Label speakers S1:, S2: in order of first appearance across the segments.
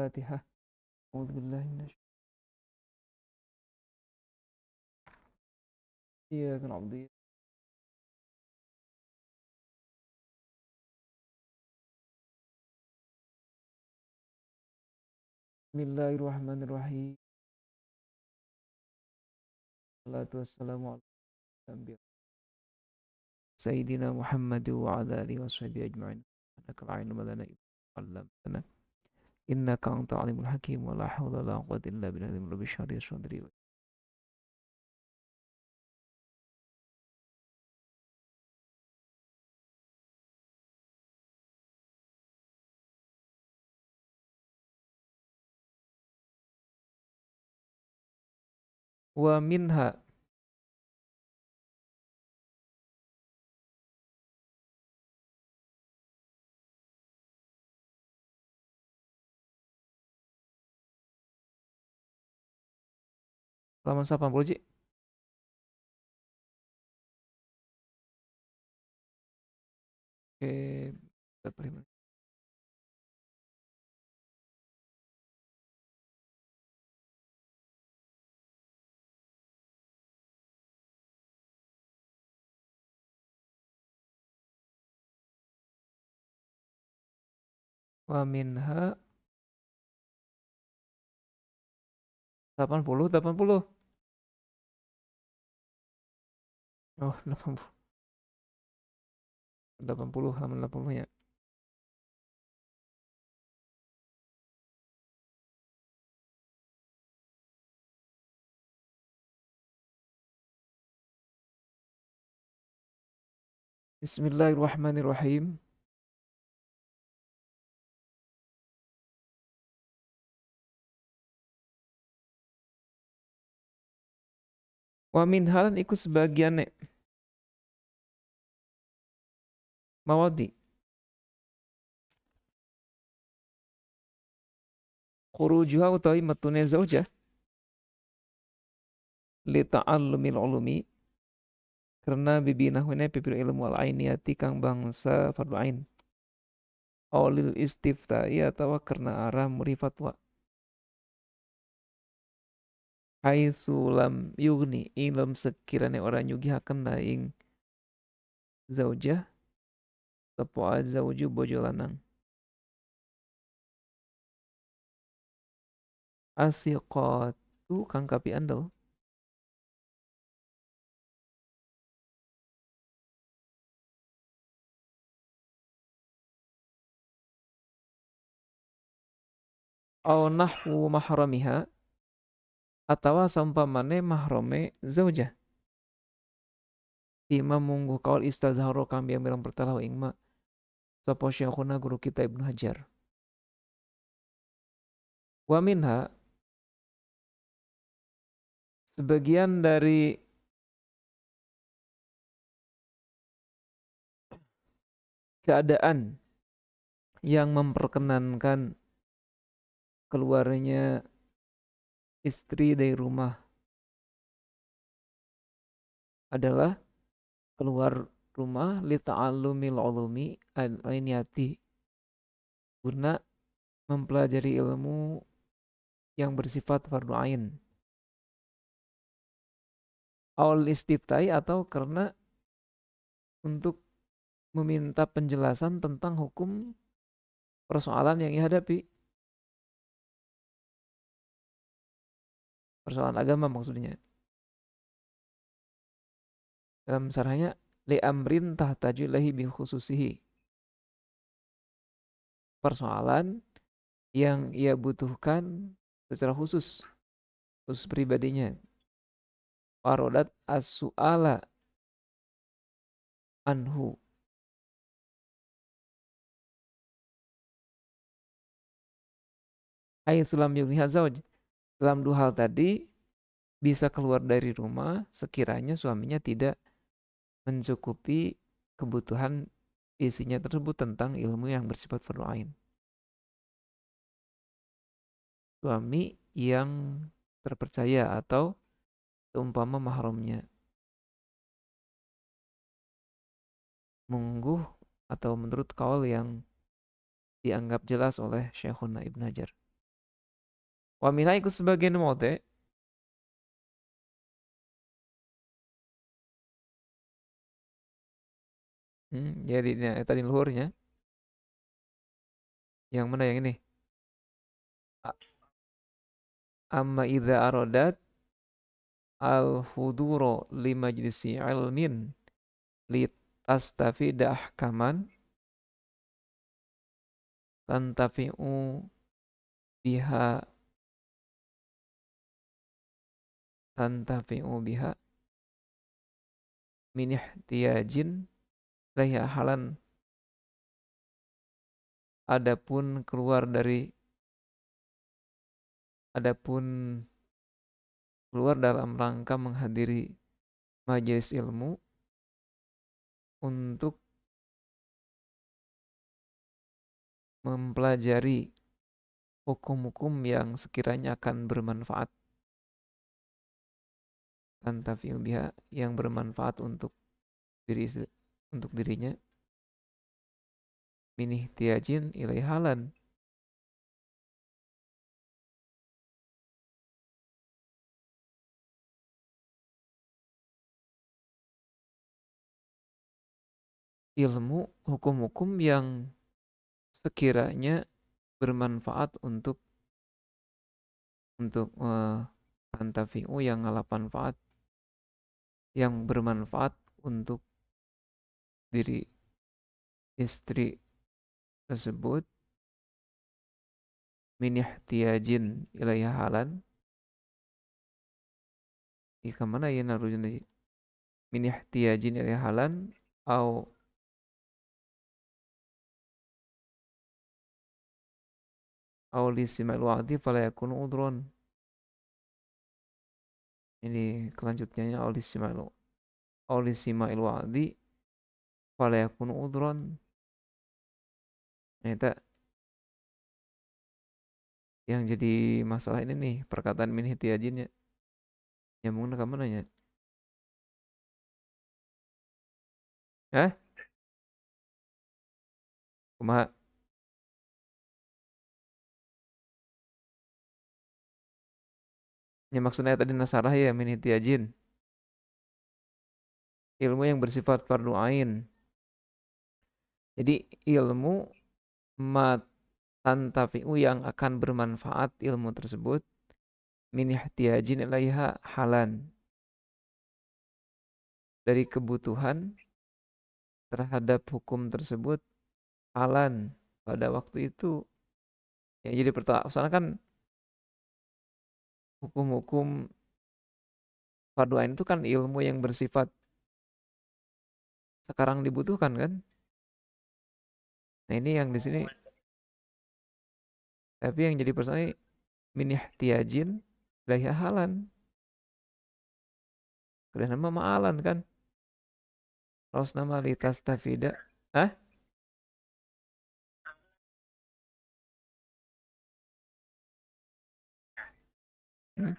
S1: Al-Fatihah. A'udzubillahi minasyaitonir Iyyaka na'budu Bismillahirrahmanirrahim. Salatu wassalamu ala anbiya Sayyidina Muhammad wa ala alihi wa sahbihi ajma'in. Innaka la'ilma lana illa ma 'allamtana. Innaka antal alimul hakim wa la hawla wa la quwwata illa billah. Rabbi shrah li sadri wa minha. Halaman 80, Ci. Oke, 45. Wa minha 80, 80. Oh, 80. 80 halaman 80-nya. Bismillahirrahmanirrahim. Wa min halan iku sebagian mawadi khurujuha utawi metune zaujah li ta'allumil ulumi karena bibinahune pipir ilmu al ainiyati kang bangsa fardu ain awlil istiftai atau karena arah muri fatwa haitsu lam yugni ilm sekiranya orang nyugihaken ing zaujah sapa zauju bojo lanang asiqatu kang kapi andel au nahwu mahramiha atawa sampamane mahrame zaujah bima munggu kaul istadharo kang biang pertalahu ing ma sapa syekhuna guru kita Ibnu Hajar wa minha sebagian dari keadaan yang memperkenankan keluarnya istri dari rumah adalah keluar rumah li ta'allumil ulumi al-ainiyati guna mempelajari ilmu yang bersifat fardu ain awal istiftai atau karena untuk meminta penjelasan tentang hukum persoalan yang dihadapi, persoalan agama maksudnya. Dalam sarahnya li amrin tahtaju ilahi bi khususihi, persoalan yang ia butuhkan secara khusus pribadinya. Warodat as-su'ala anhu, ay sulam yugniha zauj, dalam dua hal tadi bisa keluar dari rumah sekiranya suaminya tidak mencukupi kebutuhan isinya tersebut tentang ilmu yang bersifat fardu ain. Suami yang terpercaya atau seumpama mahramnya mungguh atau menurut kaul yang dianggap jelas oleh Syekhuna Ibn Hajar. Wa minha ikut sebagian mote. Jadi tadi luhurnya. Yang mana yang ini? A- Amma idza aradat al-huduro li majlisi ilmin li tastafida ahkaman tantafi'u biha biha min ihtiyajin lahiya halan. Adapun keluar dari adapun keluar dalam rangka menghadiri majelis ilmu untuk mempelajari hukum-hukum yang sekiranya akan bermanfaat, tantafi'u biha, yang bermanfaat untuk untuk dirinya, min ihtiyajin ilai halan, ilmu hukum-hukum yang sekiranya bermanfaat untuk tantafi'u, yang ngalap manfaat, yang bermanfaat untuk diri istri tersebut, min ihtiyajin ilaiha halan. Mana ya naruhnya min ihtiyajin ilaiha halan au lisima'il wa'di fala yakunu udron. Ini kelanjutannya au lisima'il wa'di fala yakunu udron. Eta yang jadi masalah ini nih, perkataan min ihtiyajinnya. Nyambungna ka mana nya? Hah? Kumaha? Ya maksudnya tadi nasarah ya min ihtiyajin. Ilmu yang bersifat fardu ain. Jadi ilmu mat tantafi'u, yang akan bermanfaat ilmu tersebut, min ihtiyajin ilaiha halan, dari kebutuhan terhadap hukum tersebut, halan, pada waktu itu. Ya, jadi pertama kan hukum-hukum fardu ain itu kan ilmu yang bersifat sekarang dibutuhkan kan. Nah ini yang di sini, tapi yang jadi persoalan min ihtiyajin ilaiha halan. Kalian nama ma'alan kan. Raus nama litas tafida. Hah? Hmm?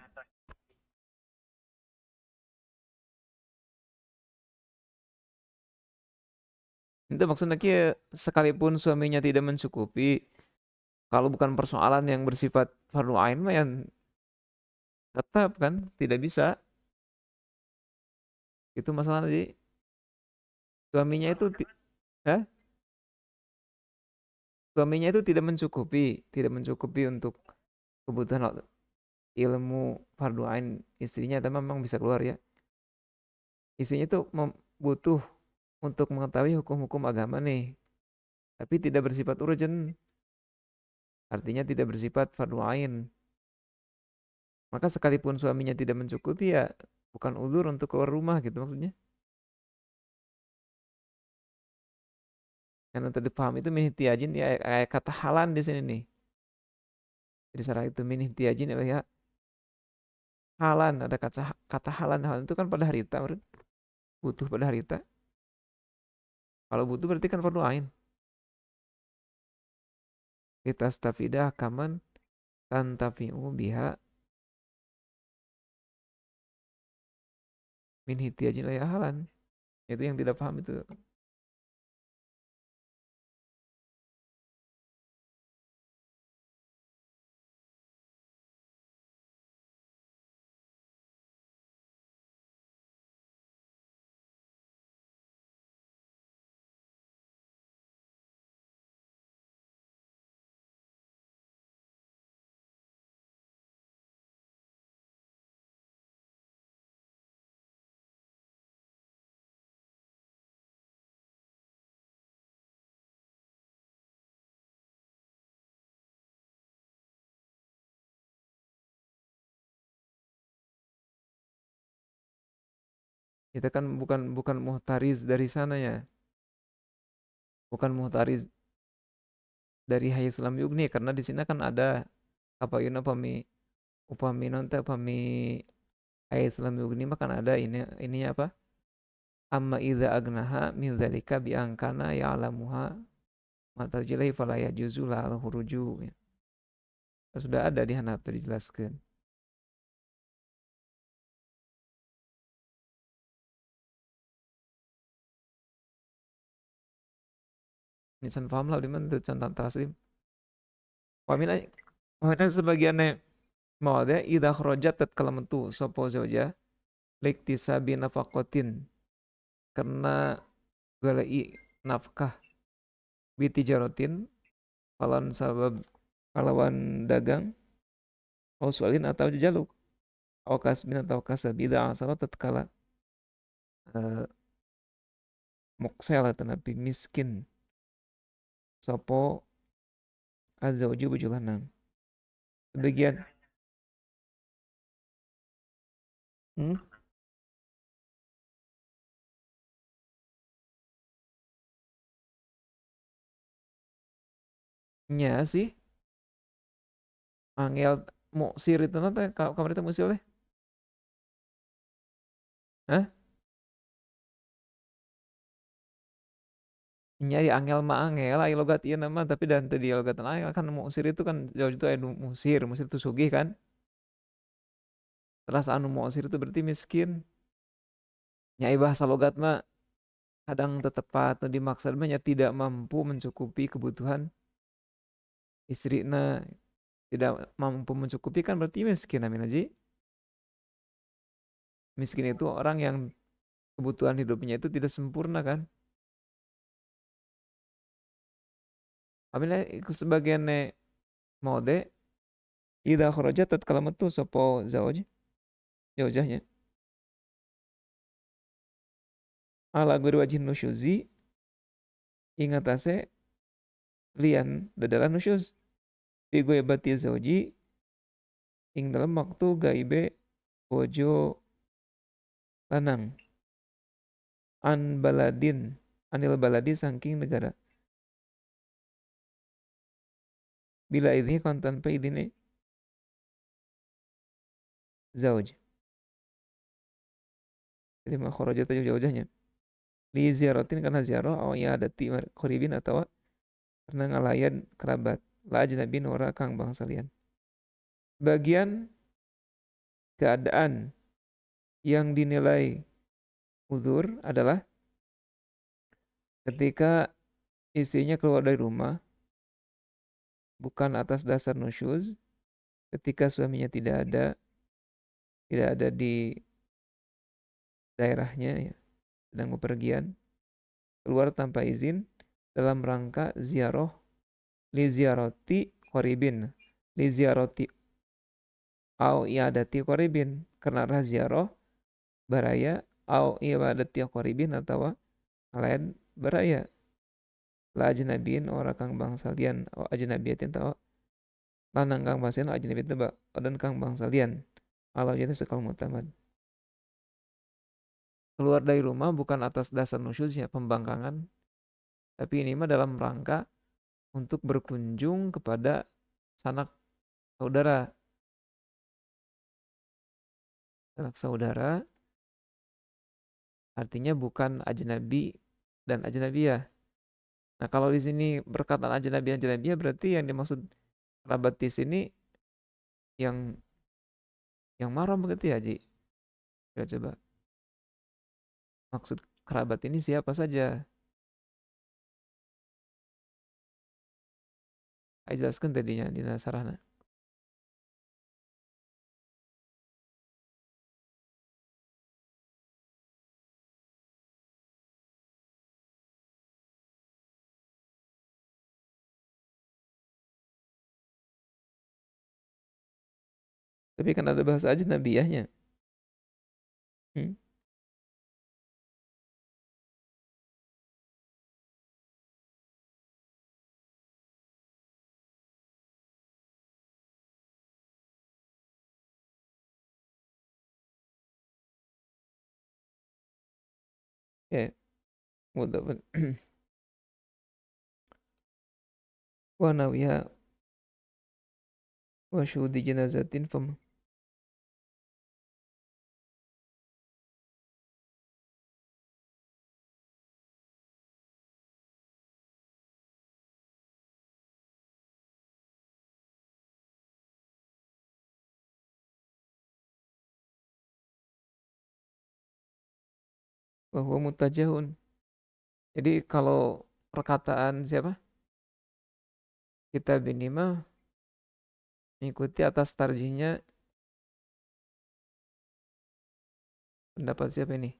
S1: Itu maksudnya sekalipun suaminya tidak mencukupi, kalau bukan persoalan yang bersifat fardu ain mah yang tetap kan tidak bisa. Itu masalah tadi, suaminya itu Hah? Suaminya itu tidak mencukupi untuk kebutuhan ilmu fardu ain istrinya, tapi memang bisa keluar ya. Istrinya itu butuh untuk mengetahui hukum-hukum agama nih, tapi tidak bersifat urgent, artinya tidak bersifat fardu ain. Maka sekalipun suaminya tidak mencukupi, ya bukan uzur untuk keluar rumah gitu maksudnya. Yang untuk dipaham itu min ihtiyajin, ya kayak kata halan di sini nih. Jadi secara itu min ihtiyajin adalah ya halan, ada kata halan. Halan itu kan pada harita, butuh pada harita. Kalau butuh berarti kan fardu ain. Kita stafidah kaman tantafi'u biha min ihtiyajin ya halan. Itu yang tidak paham itu. Kita kan bukan bukan muhtariz dari sana ya, bukan muhtariz dari Hayy Islam Yugni, karena di sini kan ada apa yun upami nonte upami Hayy Islam Yugni mah kan ada ini apa, amma idza agnaha min dzalika bi angkana ya'lamuha mata jilai fala yajuzu la al huruju ya. Sudah ada di Hanafi dijelaskan. Ini san paham lah di mana tuh can taslim. Pamina sebagiannya mau ada idza kharajat tatkala metu sapa zauja liktisabi nafaqatin karena galai nafkah bitijaratin kalawan sabab kalawan dagang au sualin atau jaluk au kasbin atau kasab idza asala tatkala uh, moksel atau nabi miskin sopo azauju bojo lanang sebagian hmm? Nya sih angel moksir itu nanti kamar itu musil deh. Hah? Nyari angel mah angel ayo logat ieu nama tapi dan teu di logatan angel kan moksir itu kan jauh itu anu musir, musir itu sugih kan. Terus anu moksir itu berarti miskin. Nyai bahasa logat mah kadang tetepat atau dimaksud mah nya tidak mampu mencukupi kebutuhan istrina, tidak mampu mencukupi kan berarti miskin amin aja. Miskin itu orang yang kebutuhan hidupnya itu tidak sempurna kan. Amin ikut sebagian mode ida kharajat tatkala metu sapa zauj zaujahnya ala guru wajhin nusyuzi ingatase lian dadalan nusyuz fi bati zauji ing dalam waktu gaibe bojo lanang an baladin anil baladi saking negara bila ini kon tanpa idine zauj jadi mah kharajat zaujahnya li ziaratin karena ziarah aw ya adati qaribin atau karena ngalayan kerabat la ajnabin ora kang bangsalian bagian keadaan yang dinilai uzur adalah ketika istrinya keluar dari rumah bukan atas dasar nusyuz, ketika suaminya tidak ada di daerahnya ya, sedang bepergian, keluar tanpa izin dalam rangka ziarah li ziarati qaribin, li ziarati au iadati qaribin, karena arah ziarah baraya au iadati qaribin atau lain baraya la ajnabiin ora kang bangsalian au ajnabiyatin tau lanang kang bangsian ajnabi tebak dan kang bangsalian ala jadi sekal mutamad keluar dari rumah bukan atas dasar nusyuznya pembangkangan tapi ini mah dalam rangka untuk berkunjung kepada sanak saudara sanak saudara artinya bukan ajnabi dan ajnabiyah. Nah kalau di sini berkataan ajnabi ajnabiyah berarti yang dimaksud kerabat di sini yang mahram begitu ya Ji. Kita coba maksud kerabat ini siapa saja. Saya jelaskan tadinya di Nasarana. Tapi kan ada bahasa ajnabiyahnya. Hmm? Ya, mudafun. Wa nawiha wa syuhudi janazatin fam wa huwa mutajahun. Jadi kalau perkataan siapa? Kitab ini mah mengikuti atas tarjihnya pendapat siapa ini?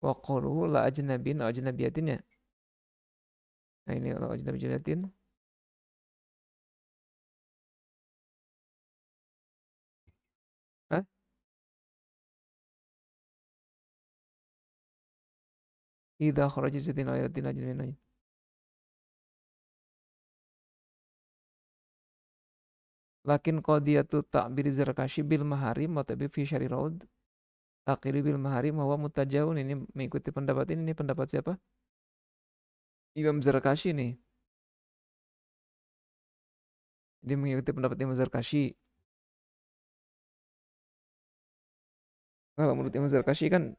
S1: Wa qawluhu la ajnabin wa ajnabiyatin ya. Nah ini la ajnabiyatin. Hah? Idza kharaja zatin ayatin ajnabin. Lakin qadiyatu ta'bir zarkashi bil maharim wa tabi fi syari raud. Taqiru bil maharim wa huwa mutajawun. Ini mengikuti pendapat ini pendapat siapa? Imam Zarkashi nih. Dia mengikuti pendapat Imam Zarkashi. Kalau menurut Imam Zarkashi kan,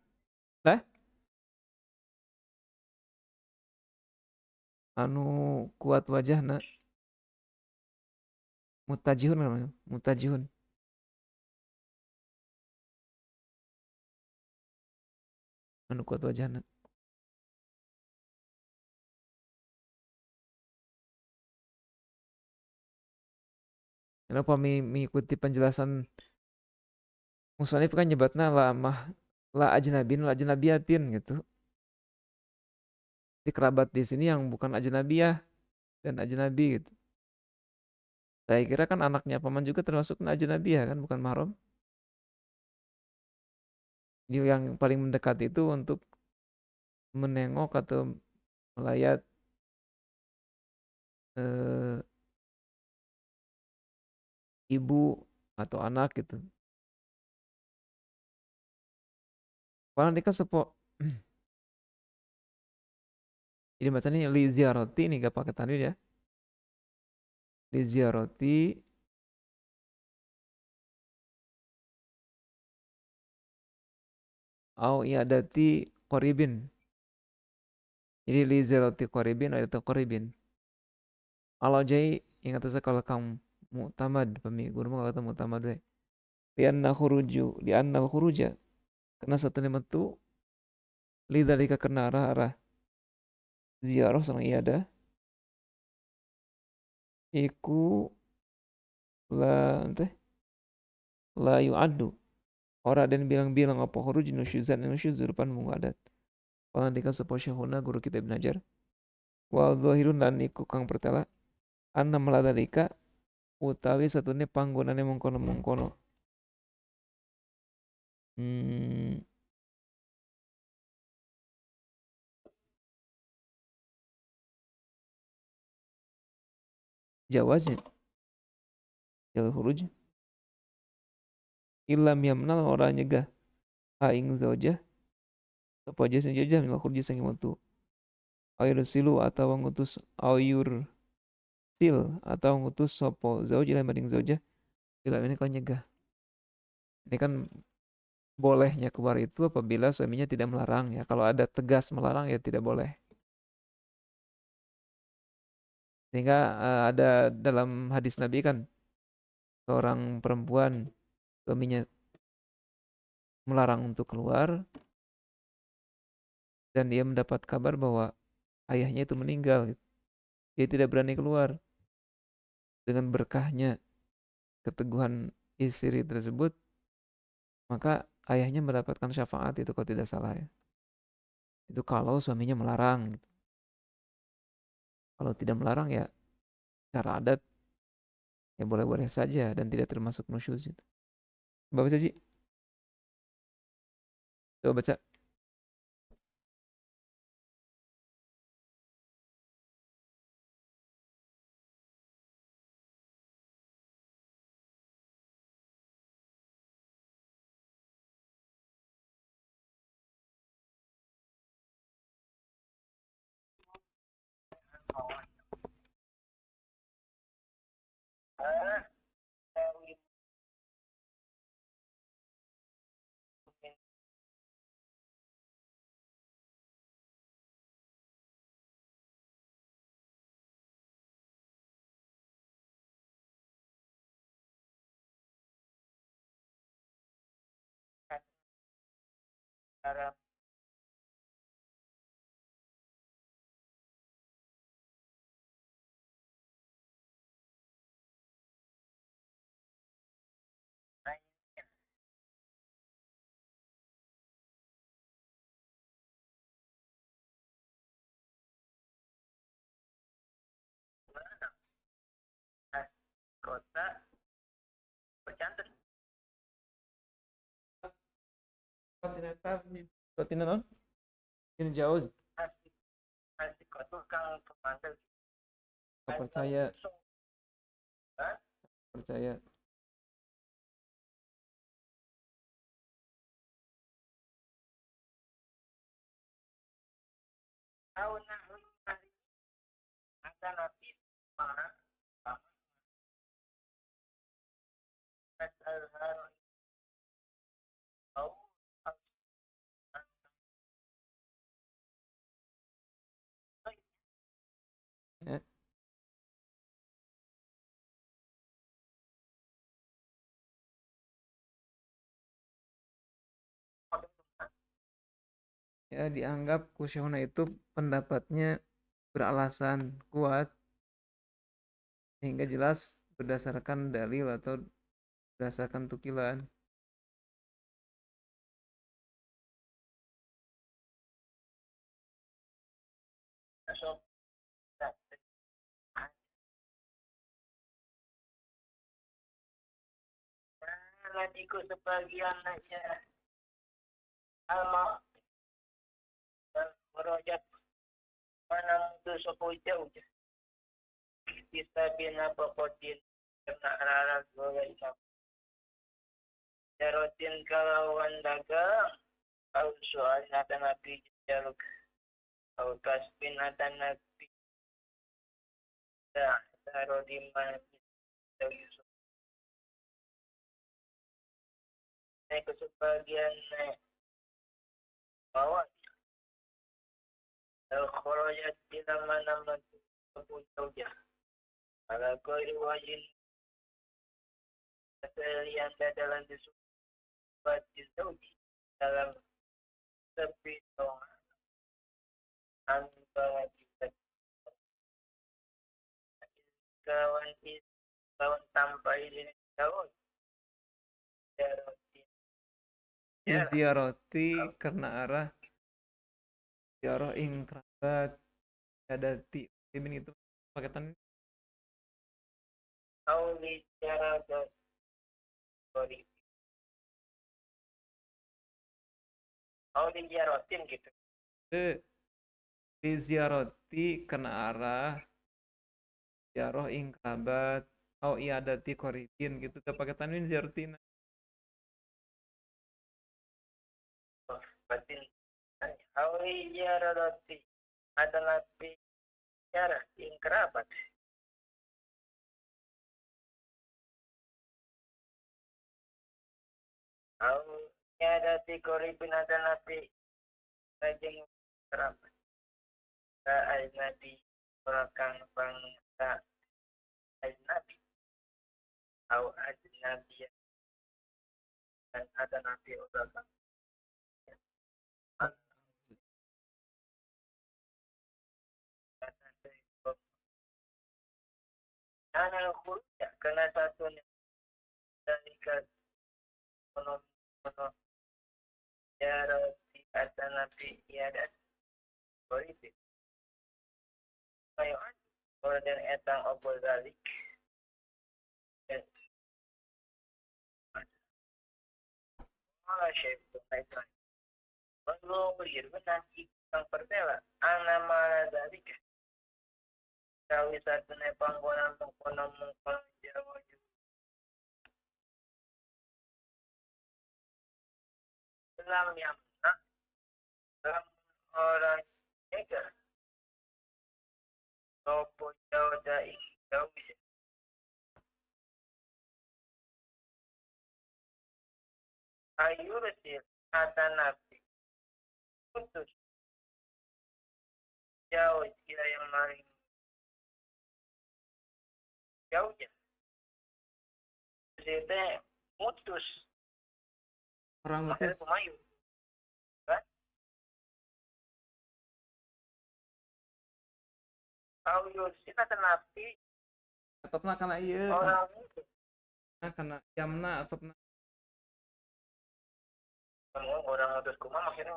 S1: lah, anu kuat wajahna, mutajihun namanya, mutajihun. Anu kuat wajahna. Kenapa mengikuti penjelasan musannif kan nyebatna la ajnabin la ajnabiyatin gitu. Di kerabat di sini yang bukan ajnabiyah dan ajnabi gitu. Saya kira kan anaknya paman juga termasuk ajnabiyah kan, bukan mahram. Jadi yang paling mendekat itu untuk menengok atau melayat eh, ibu atau anak gitu. Padahal dia kan sepo. Jadi bacanya li ziarati ini gak pakai tanwin ya. Li ziarati au i'adati qoribin. Jadi li ziarati qoribin ada qoribin. Kalau jai ingat saja kalau kamu mu'tamad pemi guru mah kata mu'tamad we. Lianna khuruja karena satu nama itu lidzalika karena arah-arah ziarah sama iadah iku la teh la yu'addu. Ora dan bilang-bilang apa khuruj nusyuzan nusyuz depan mungadat. Pangandikan sapa syekhuna guru kita Ibnu Hajar. Wa dhahirun lan iku kang pertela anna maladalika utawi satune panggonane mengkono-mengkono. Hmm, jawazin jal khuruj illam yamnal ora nyegah aing zaujah sapa aja sing jajah minal khuruj sing metu air silu atau ngutus ayur sil atau ngutus sapa zauj ila maring zaujah bila ini kau nyegah. Ini kan bolehnya keluar itu apabila suaminya tidak melarang ya. Kalau ada tegas melarang ya tidak boleh. Sehingga ada dalam hadis Nabi kan seorang perempuan suaminya melarang untuk keluar dan dia mendapat kabar bahwa ayahnya itu meninggal gitu. Dia tidak berani keluar dengan berkahnya keteguhan istri tersebut, maka ayahnya mendapatkan syafaat itu kalau tidak salah ya. Itu kalau suaminya melarang gitu. Kalau tidak melarang ya cara adat ya boleh-boleh saja dan tidak termasuk nusyuz itu. Coba baca Ji, coba baca.
S2: cara mainnya. Nah, kota bercantum
S1: Kontinental, kontinental, ini jauh.
S2: asik asik kota kang kemandel
S1: Nggak percaya,
S2: kan
S1: percaya.
S2: tahun hari ada nabi mana asal tahu
S1: Ya, ya dianggap Kusyona itu pendapatnya beralasan kuat sehingga jelas berdasarkan dalil atau berdasarkan tukilan.
S2: masuk nantiku sebagian aja alma dan merojak mana mutu sopo jauh bisa bina popotin karena anak boleh jarotin kalawan dagang kau soal nada nabi jaluk kau kasbin nada nabi taruh di mana Yusuf naik ke sebagian naik bawah al-khurajat bila mana mampu jauh ala koi wajin yang dalam disebut jauh dalam sepi dong antara kita kawan kawan tanpa izin kawan ya
S1: Ziaroti karena arah ziarah ing kerabat adati ini itu paketan
S2: kau bicara dari kau diziaratin gitu
S1: ziaroti karena arah ziarah ing kerabat au iadati koribin gitu udah paketan ini ziaroti
S2: batin kau diziarati adalah bicara yang kerabat kau diziarati koribin adalah rajin kerabat Nabi orang bangsa Nabi atau Nabi dan ada Nabi orang Anak kuliah kena satu dari penuh cara kata Nabi ada politik kayu dan etang obor galik malah syekh itu belum benar yang pertama anak malah galik kau satu nepanggonan pengkonon Jawa Islam yang dalam orang negara Sopo jauh dari jauh ayu resil kata nabi putus jauh kira yang paling jauh ya jadi putus
S1: orang
S2: makanya
S1: utus
S2: pemayu kan Au yusin atau napi
S1: atau kana ieu
S2: orang itu.
S1: kana jamna atau
S2: Orang utus kumah maksudnya.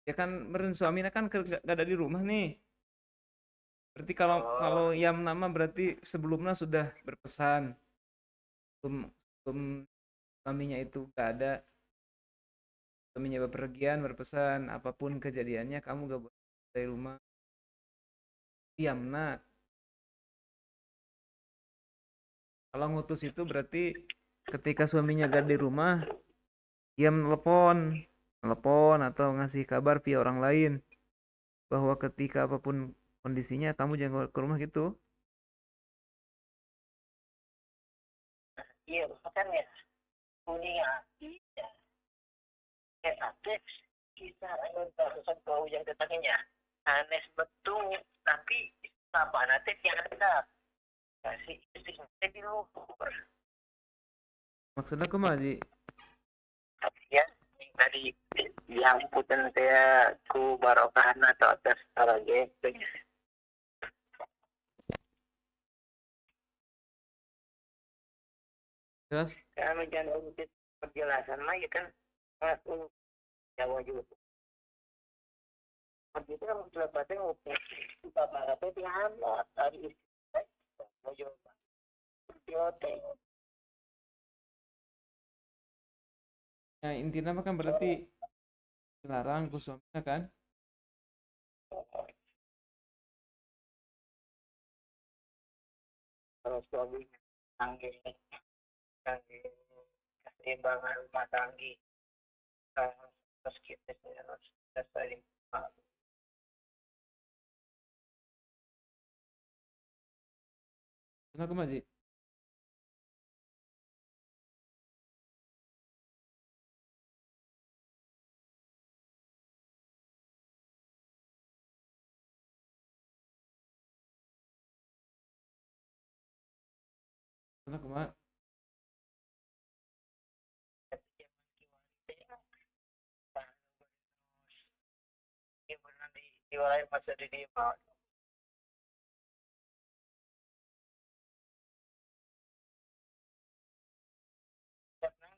S1: ya kan meren suaminya kan gak ada di rumah nih. Berarti kalau
S2: Oh,
S1: kalau Yam nama berarti sebelumnya sudah berpesan sebelum, sebelum suaminya itu gak ada, suaminya bepergian berpesan apapun kejadiannya kamu gak boleh dari rumah. Yamna kalau ngutus itu berarti ketika suaminya gak di rumah, Yam telepon atau ngasih kabar via orang lain bahwa ketika apapun kondisinya kamu jangan ke rumah gitu.
S2: iya kan ya. Dunia iya. Tapi kita barusan bau yang datangnya aneh betul. Tapi apa nanti yang ada kasih istri saya di luar.
S1: Maksudnya aku mah Ji,
S2: Tapi ya tadi yang puten saya ku barokahan atau atas gitu.
S1: jelas
S2: Kalau jangan urut penjelasan mah ya kan aku Jawa juga. Begitu kan penjelasannya ngupin bapak apa yang amat hari istri mau coba jote.
S1: ya intinya mah kan berarti dilarang ku suaminya kan.
S2: Kalau suami tanggi tanggi keseimbangan rumah tanggi terus kita harus saling
S1: Maksudnya aku mah Ji, maksudnya aku mah
S2: di wilayah masa di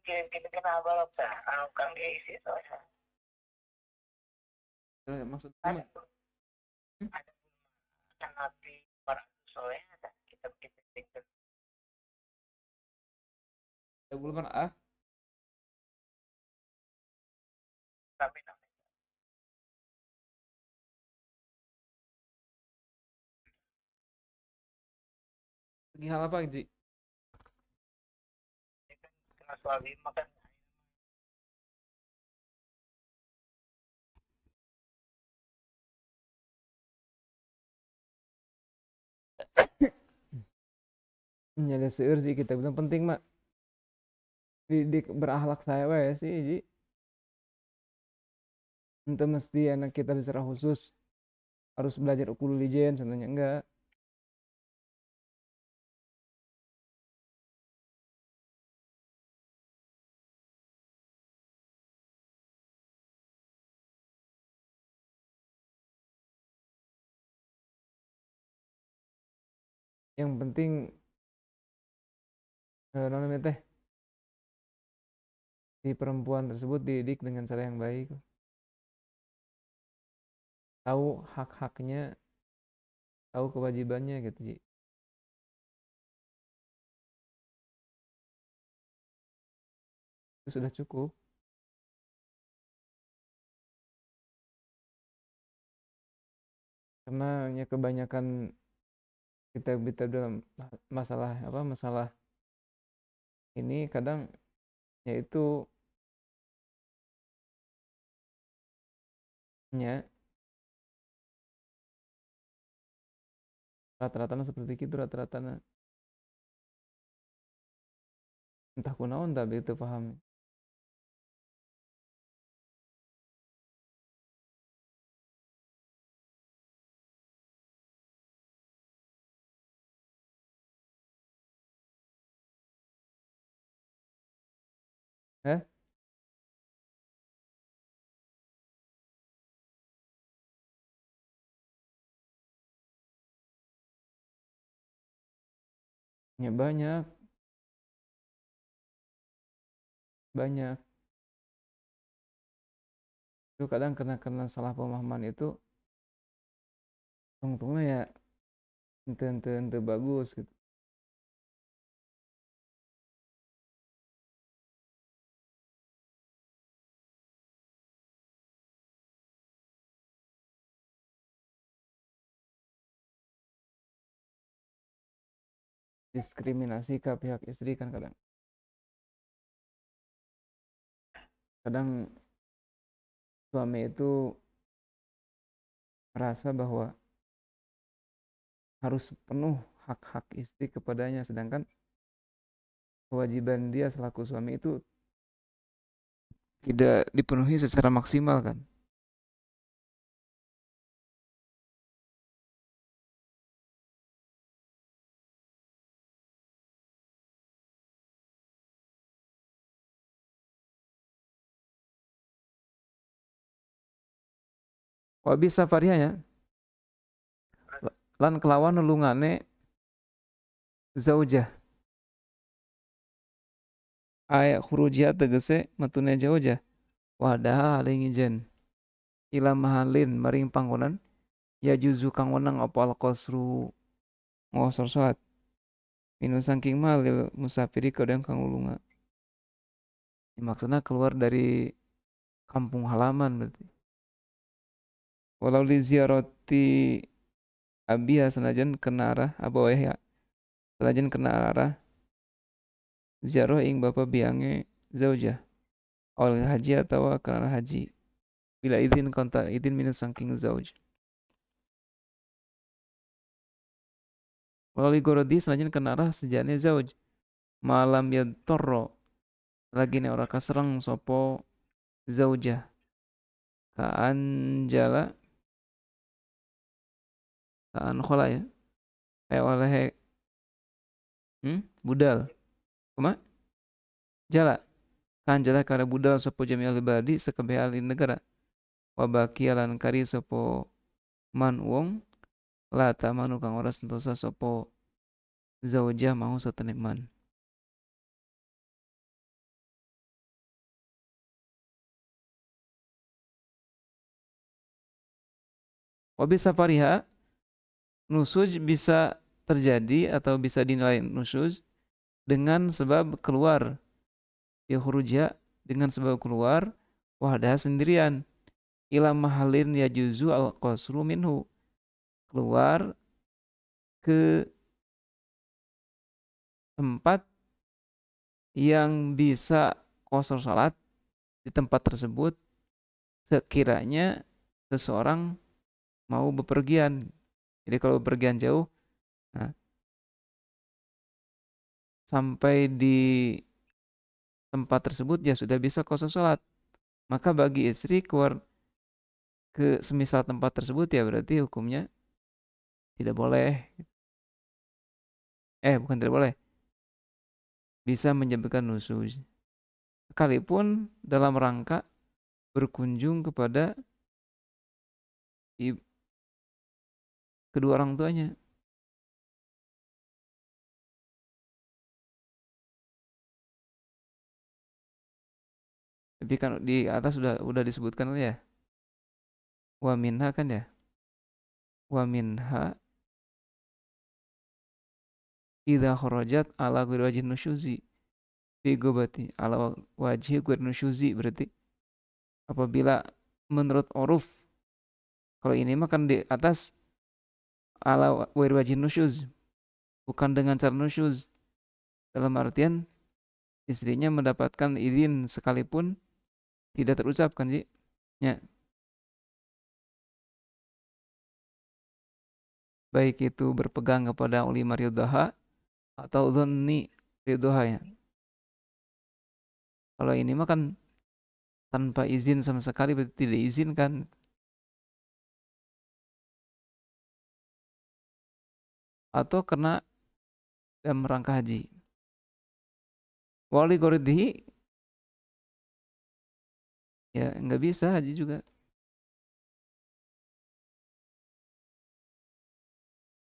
S2: kita kena balap dah anu kang isi soalnya
S1: maksud aku
S2: ada
S1: mah
S2: ada nabi para soalnya ada kita kita
S1: ya belum ah
S2: kami
S1: segi hal apa Ji?
S2: kena suami makan
S1: Nyada seueur sih kita bilang penting mak didik berakhlak saya wae sih Ji. Ente mesti anak kita secara khusus harus belajar ukulele lijen sebenarnya enggak. Yang penting namanya teh si perempuan tersebut dididik dengan cara yang baik, tahu hak-haknya, tahu kewajibannya gitu Ji. Itu sudah cukup. Karena ya kebanyakan kita dalam masalah apa masalah ini kadang yaitu nya rata-rata seperti itu rata-rata entah kunaon tapi itu paham. Eh Ya banyak. Itu kadang karena salah pemahaman itu tungtungnya ya ente bagus gitu. Diskriminasi ke pihak istri kan kadang. Kadang suami itu merasa bahwa harus penuh hak-hak istri kepadanya, sedangkan kewajiban dia selaku suami itu tidak dipenuhi secara maksimal kan. Wa bisa varianya lan kelawan nulungane zaujah ay khurujia tegese metune zaujah wadaha haling ijen ila mahalin maring panggonan ya juzu kang wenang apa al qasru ngosor salat minu saking malil musafiri kadang kang ulunga. Ya, maksudnya keluar dari kampung halaman berarti. Walau li ziarati abiha senajan kena arah abaweh ya. Senajan kena arah ziarah ing bapa biange zaujah. Awal haji atau karena haji. Bila izin kontak izin minus saking zauj. Walau li gorodi senajan kena arah sejane zauj. Malam ya torro. Lagi ne ora kaserang sopo zaujah. Kaan jala. Kaan khola ya. Kayak oleh budal. Kuma? Jala. Kaan jala kara budal sopo jami alibadi sekabeh alin negara. Wabaki alan kari sopo man wong lata manu kang ora sentosa sopo zaujah mau satene man. Wabi safariha nusuz bisa terjadi atau bisa dinilai nusuz dengan sebab keluar ya khurujya dengan sebab keluar wahdah sendirian ila mahalin ya juzu al qasru minhu keluar ke tempat yang bisa qasar salat di tempat tersebut sekiranya seseorang mau bepergian. Jadi kalau bepergian jauh, nah, sampai di tempat tersebut ya sudah bisa qasar salat. Maka bagi istri keluar ke semisal tempat tersebut ya berarti hukumnya tidak boleh. Bukan tidak boleh. Bisa menyebabkan nusuz. Sekalipun dalam rangka berkunjung kepada kedua orang tuanya. Tapi kan di atas sudah disebutkan ya. Wa minha kan ya. Wa minha idza kharajat ala ghairi wajhin nusyuzi fi gobati ala wajhi ghairi nusyuzi berarti apabila menurut uruf kalau ini mah kan di atas ala ghairi wajhin nusyuz bukan dengan cara nusyuz dalam artian istrinya mendapatkan izin sekalipun tidak terucapkan sih ya baik itu berpegang kepada ulima ridhaha atau dhanni ridhaha ya. Kalau ini mah kan tanpa izin sama sekali berarti tidak diizinkan atau kena dalam rangka haji. Wali goridhi ya nggak bisa haji juga.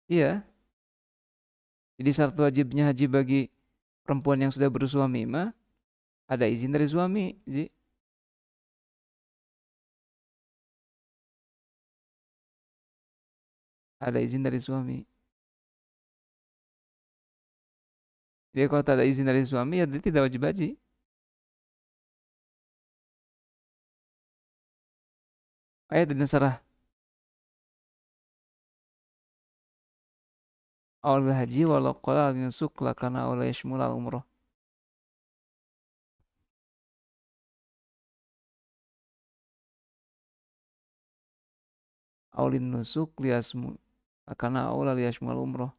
S1: Iya, Jadi syarat wajibnya haji bagi perempuan yang sudah bersuami mah ada izin dari suami, Ji. Ada izin dari suami. Jadi kalau tak ada izin dari suami ya dia tidak wajib haji. Ayat di Nasarah awal haji walau qala al nusuk lakana awla yashmul al umrah. Awlin nusuk liasmu lakana awla liyashmul umrah.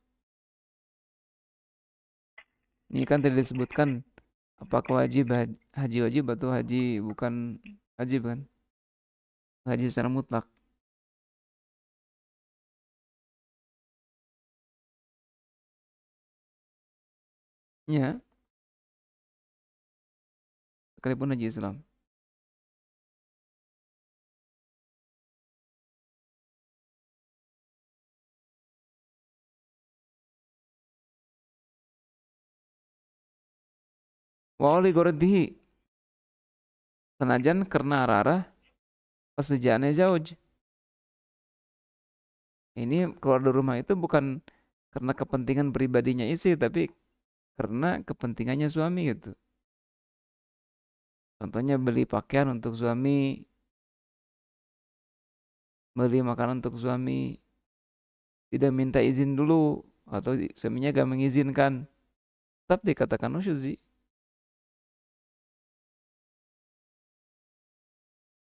S1: Ini kan tidak disebutkan apakah wajib haji wajib atau haji bukan wajib kan? Haji secara mutlak. Ya, sekalipun haji Islam. Wa oli gordihi senajan karena arah pesejaannya jauh. Ini keluar dari rumah itu bukan karena kepentingan pribadinya istri, tapi karena kepentingannya suami gitu. Contohnya beli pakaian untuk suami, beli makanan untuk suami, tidak minta izin dulu atau suaminya gak mengizinkan, tetap dikatakan nusyuzi.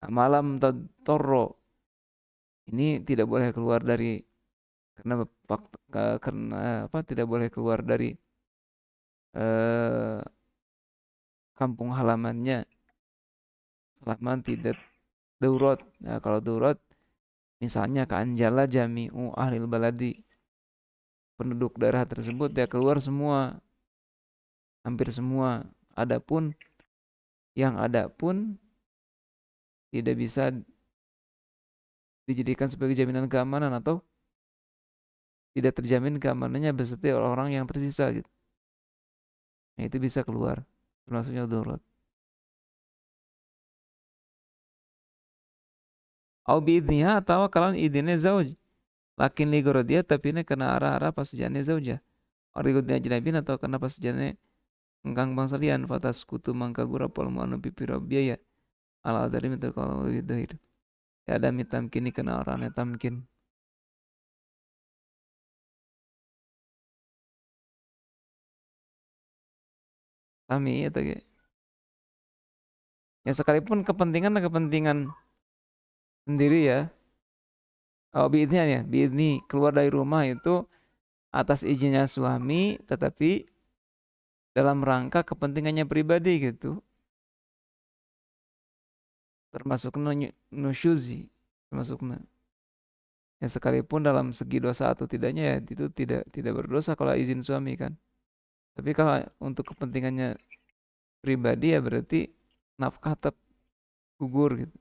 S1: Nah, malam toro ini tidak boleh keluar dari karena karena apa? Tidak boleh keluar dari eh, kampung halamannya selama tidak darurat. Nah, kalau darurat misalnya ke Anjala Jami'u Ahlil Baladi, penduduk daerah tersebut ya keluar semua, hampir semua. Adapun yang ada pun tidak bisa dijadikan sebagai jaminan keamanan atau tidak terjamin keamanannya beserta orang-orang yang tersisa gitu. Nah, itu bisa keluar, termasuknya darurat. Au biidniha atau kalau idinnya zauj. Lakin li dia tapi ini kena arah-arah pas jane zauja. Origudnya jinabin atau kena pas jane engkang bangsalian fatas kutu mangkabura pol mu'anu pipiro biaya. Ala dari mitul kalau lebih dahir. Ya ada mitam kini kena orangnya tamkin. Kami ya tadi. Ya sekalipun kepentingan sendiri ya. Oh biidnya ya, biidni keluar dari rumah itu atas izinnya suami, tetapi dalam rangka kepentingannya pribadi gitu. Termasuk nusyuzi, termasuk ya sekalipun dalam segi dosa atau tidaknya ya itu tidak berdosa kalau izin suami kan. Tapi kalau untuk kepentingannya pribadi ya berarti nafkah tetap gugur gitu.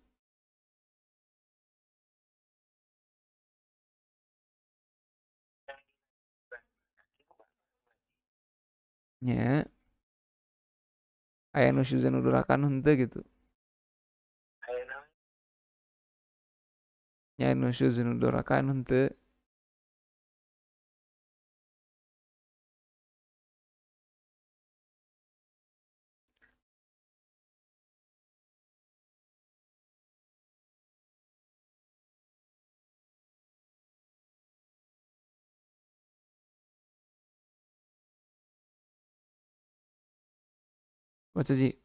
S1: Ya, aya nusyuzan nudurakan henteu gitu.
S2: Ayo,
S1: Ya nusyuzan nudurakan henteu. Baca Ji.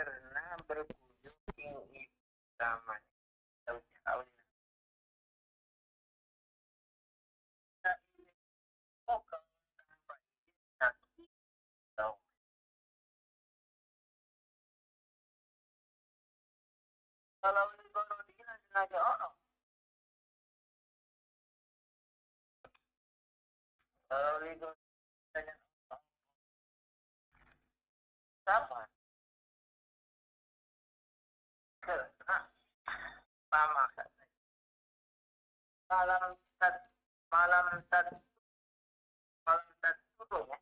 S2: karena berkunjung ing zaman jauh-jauh. Kalau Ligorodina sengaja orang. Kalau Ligorodina sama. Karena sama. Malam tat malam tat turun ya.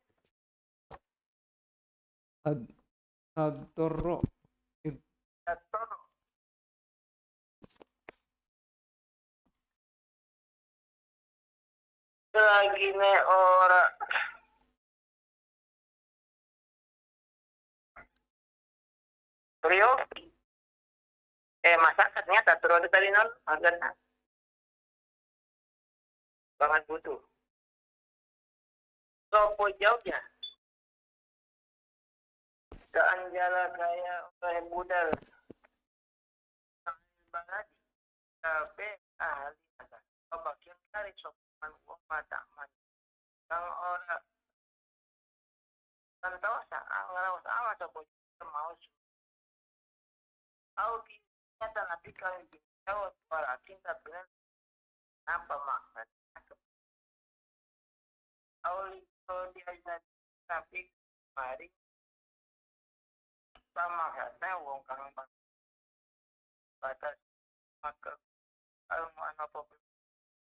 S1: Ad-Dorro.
S2: Tat turun. Lagi ne orang Rio masakatnya tak turun tadi non agak banget butuh. Sopo jauhnya. Keanjala kaya oleh budal. Banget. Tapi ahli agak. Coba kita cari sopan mata man. Kang orang kan tahu ngarang sama sopo mau tahu kita nanti kali tahu para kita benar apa maksud. Awli kalau dia tapi mari sama katanya wong kang batas maka kalau mana problem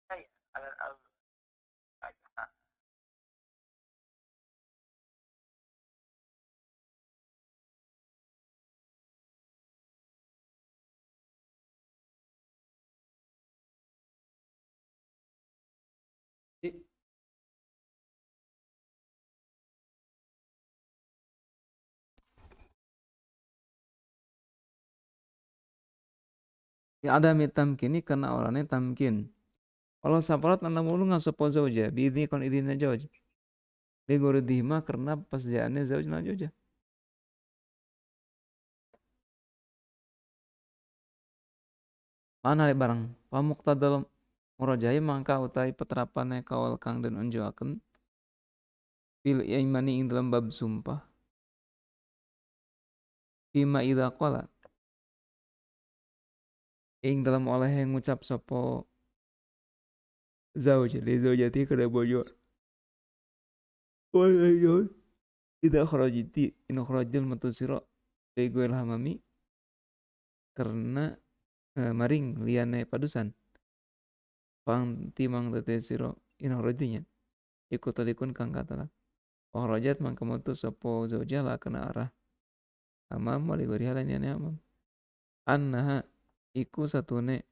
S2: saya al
S1: Ya ada tamkin karena orangnya tamkin. Kalau saparat anda mulu nggak sopo zauja, biidni kon idinnya zauj. Ligorodima karena pas jaannya zauj na zauja. Mana barang pamuktadal murajai mangka utai peterapannya kawal kang dan unjuaken bil imani ing dalam bab sumpah bima idza qala ing dalam oleh yang ngucap sopo zauj li zaujati kada bojo wal tidak kharajiti in kharajil matusiro begoel hamami karena maring liane padusan pang timang tete siro in kharajinya ikut talikun kang katalah kharajat mangka mutu sopo zaujah la kena arah amam wali gori halan yani amam annaha iku satune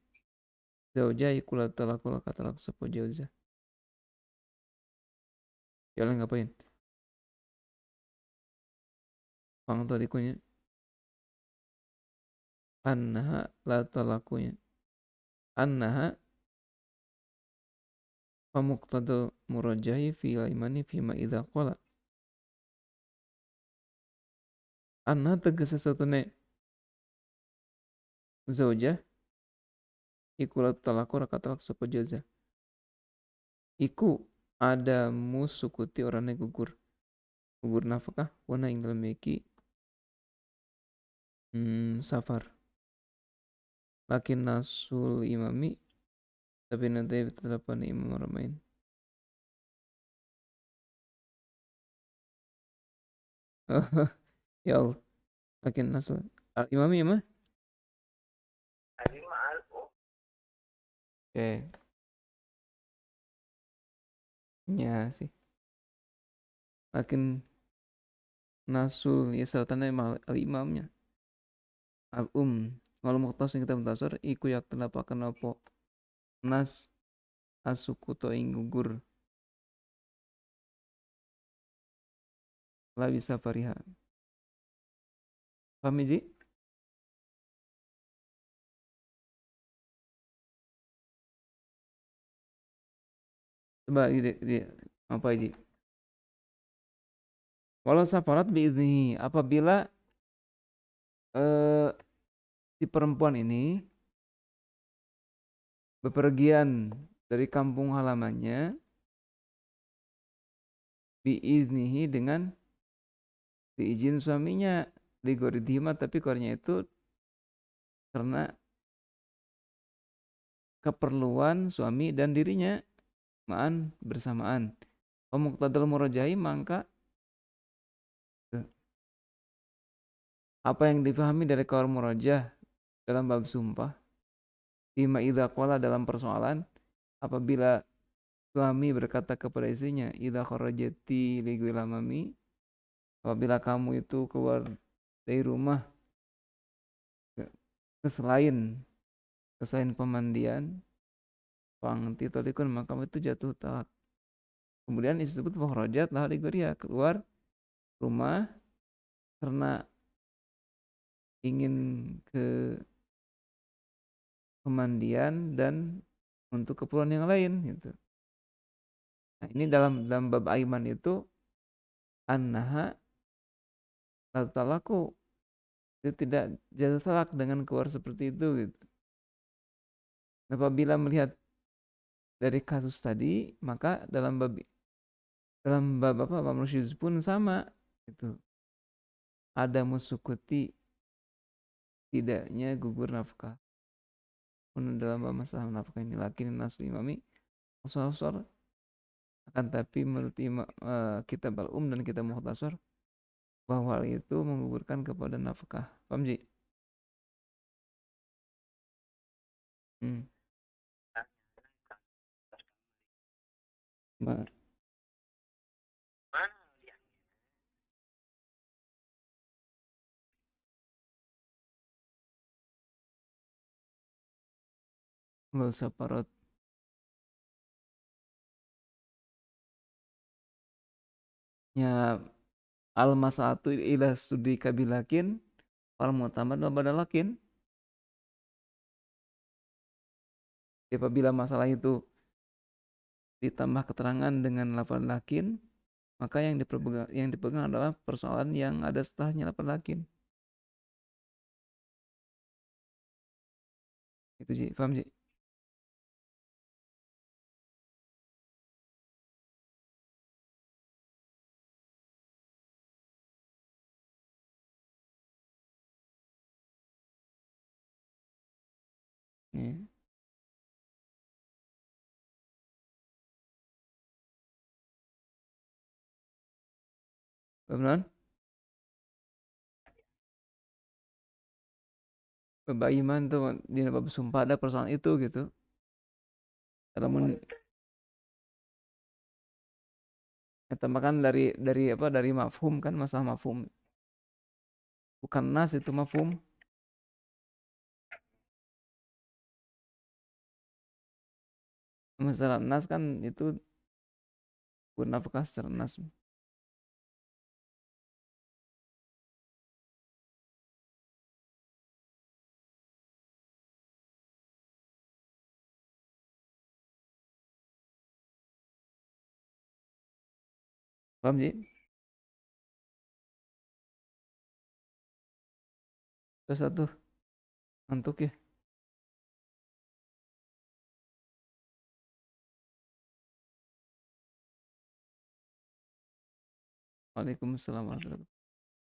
S1: zauja iku la talaku la katalak sopo zauja jalan ngapain pang talikunya annaha la talakunya annaha pamuqtadal murajahi fi imani fima idza qala anna tegese satune zauja iku la talaku la katalak sopo zauja iku ada musukuti orangnya gugur nafkah wana ing dalam meki safar lakin nasul imami tapi nanti tetapkan imam ramain ya Allah lakin nasul al imami mah
S2: alima al
S1: oke nya sih lakin nasul ya salatannya al imamnya al kalau muktas yang kita mentasar iku yak tenapakan apa nas asuku to ing gugur la bisa fariha paham Ji? Coba apa Ji? Walau safarat biizni apabila eh, si perempuan ini bepergian dari kampung halamannya biiznihi dengan diizin suaminya ligoridhima, tapi kornya itu karena keperluan suami dan dirinya ma'an bersamaan. Muqtadal murajahi, maka apa yang difahami dari kaul murajah dalam bab sumpah, bima idza qala, dalam persoalan apabila suami berkata kepada istrinya, idza kharajati ligwilamami, apabila kamu itu keluar dari rumah ke, ke selain pemandian, fangti tolikun, maka kamu itu jatuh talak. Kemudian disebut fakhrajat lah ligoria, keluar rumah karena ingin ke pemandian dan untuk keperluan yang lain gitu. Nah, ini dalam bab aiman itu annaha la talaku, itu tidak jatuh talak dengan keluar seperti itu gitu. Apabila melihat dari kasus tadi, maka dalam bab apa, bab nusyuz pun sama itu. Ada musukuti, tidaknya gugur nafkah. Pun dalam bab masalah nafkah ini lakin nasu imami usah akan tapi menurut kitab dan kitab mukhtasar bahwa hal itu menggugurkan kepada nafkah. Paham Ji? Hmm. Ma-
S2: Mana dia?
S1: Nggak usah parot. Ya, al masalatu ila studi kabilakin al mu'tamad wa badalakin. Apabila masalah itu ditambah keterangan dengan lafaz lakin, maka yang dipegang adalah persoalan yang ada setelahnya lafaz lakin. Itu sih, paham sih? Ya. Benar? Bab iman tuh di bab sumpah ada persoalan itu gitu. Namun tambahkan dari mafhum kan, masalah mafhum. Bukan nas, itu mafhum. Masalah nas kan itu nafkah secara nas. Paham sih? Terus satu ngantuk ya. Waalaikumsalam warahmatullahi wabarakatuh.